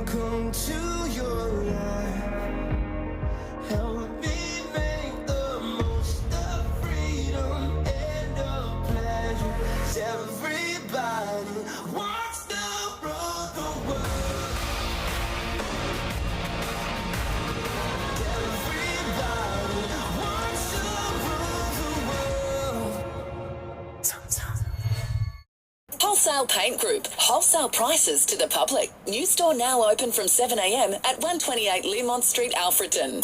come to your life. Help me make the most of freedom and of pleasure. 'Cause everybody wants to rule the world. Everybody wants to rule the world. Wholesale Paint Group. Wholesale prices to the public. New store now open from 7 a.m. at 128 Learmont Street, Alfredton.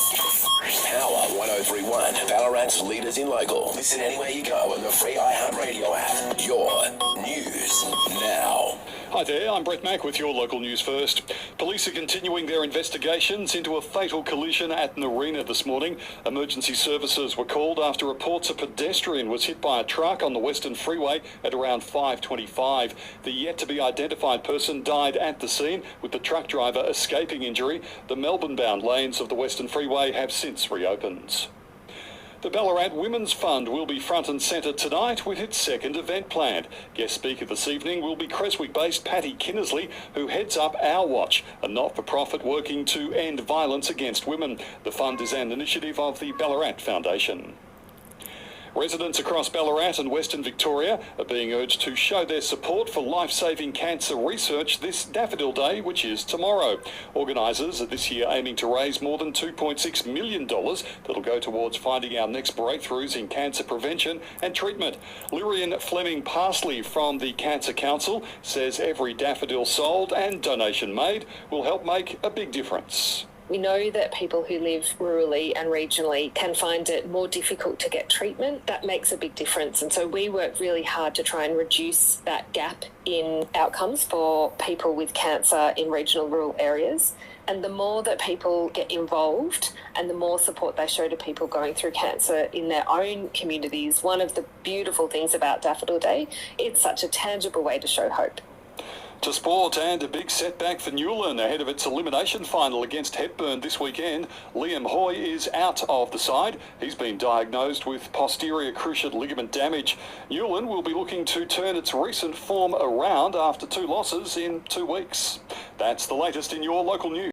Power 103.1, Ballarat's leaders in local. Listen anywhere you go on the free iHeartRadio app. Your news now. Hi there, I'm Mack with your local news first. Police are continuing their investigations into a fatal collision at Narina this morning. Emergency services were called after reports a pedestrian was hit by a truck on the Western Freeway at around 5:25. The yet-to-be-identified person died at the scene, with the truck driver escaping injury. The Melbourne-bound lanes of the Western Freeway have since reopened. The Ballarat Women's Fund will be front and centre tonight with its second event planned. Guest speaker this evening will be Creswick-based Patty Kinnersley, who heads up Our Watch, a not-for-profit working to end violence against women. The fund is an initiative of the Ballarat Foundation. Residents across Ballarat and Western Victoria are being urged to show their support for life-saving cancer research this Daffodil Day, which is tomorrow. Organisers are this year aiming to raise more than $2.6 million that'll go towards finding our next breakthroughs in cancer prevention and treatment. Lyrian Fleming Parsley from the Cancer Council says every daffodil sold and donation made will help make a big difference. We know that people who live rurally and regionally can find it more difficult to get treatment. That makes a big difference. And so we work really hard to try and reduce that gap in outcomes for people with cancer in regional rural areas. And the more that people get involved and the more support they show to people going through cancer in their own communities, one of the beautiful things about Daffodil Day, it's such a tangible way to show hope. To sport, and a big setback for Newland ahead of its elimination final against Hepburn this weekend. Liam Hoy is out of the side. He's been diagnosed with posterior cruciate ligament damage. Newland will be looking to turn its recent form around after 2 losses in 2 weeks. That's the latest in your local news.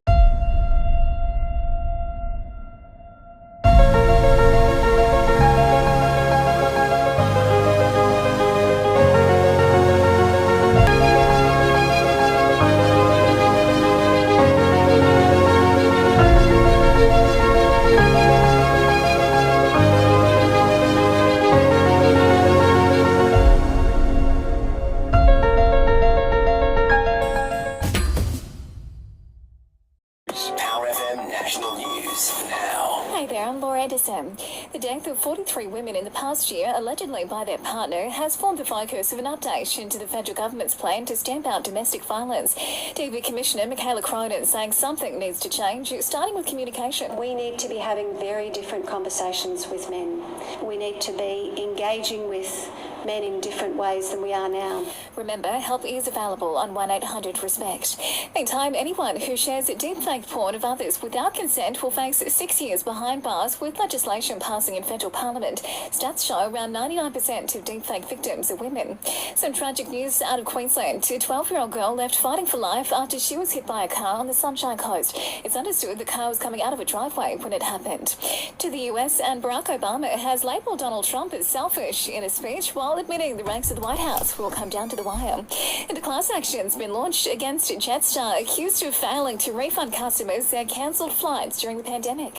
Enderson. The death of 43 women in the past year, allegedly by their partner, has formed the focus of an update into the federal government's plan to stamp out domestic violence. DV Commissioner Michaela Cronin saying something needs to change, starting with communication. We need to be having very different conversations with men. We need to be engaging with men in different ways than we are now. Remember, help is available on 1-800-RESPECT. Meantime, anyone who shares deepfake porn of others without consent will face 6 years behind bars, with legislation passing in federal parliament. Stats show around 99% of deepfake victims are women. Some tragic news out of Queensland. A 12-year-old girl left fighting for life after she was hit by a car on the Sunshine Coast. It's understood the car was coming out of a driveway when it happened. To the US, and Barack Obama has labelled Donald Trump as selfish in a speech while admitting the ranks of the White House will come down to the wire. And a class action's been launched against Jetstar, accused of failing to refund customers their cancelled flights during the pandemic.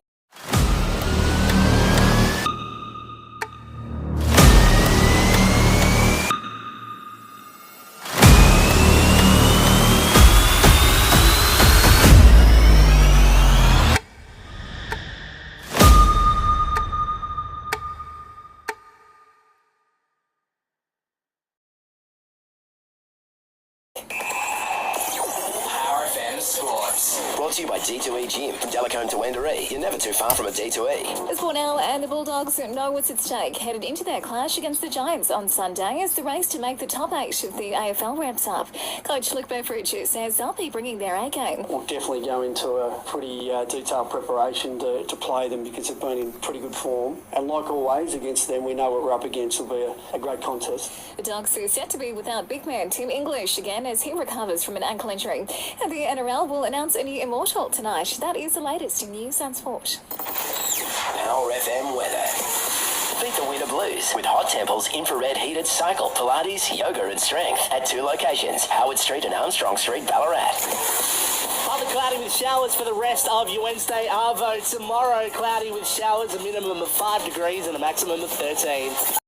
PowerFM Sports. Brought to you by D2E Gym. From Delacombe to Wendouree, you're never too far from a D2E. As for now, and the Bulldogs know what's at stake, headed into their clash against the Giants on Sunday as the race to make the top 8 of the AFL ramps up. Coach Luke Beveridge says they'll be bringing their A-game. We'll definitely go into a pretty detailed preparation to play them because they've been in pretty good form. And like always, against them, we know what we're up against will be a great contest. The Dogs are set to be without big man Tim English again as he recovers from an ankle injury. And the NRL will announce a new immortal tonight. That is the latest in news and sport. Power FM weather. Beat the winter blues with Hot Temple's infrared heated cycle, Pilates, yoga and strength at 2 locations, Howard Street and Armstrong Street, Ballarat. Partly cloudy with showers for the rest of your Wednesday, Arvo. Tomorrow, cloudy with showers, a minimum of 5 degrees and a maximum of 13.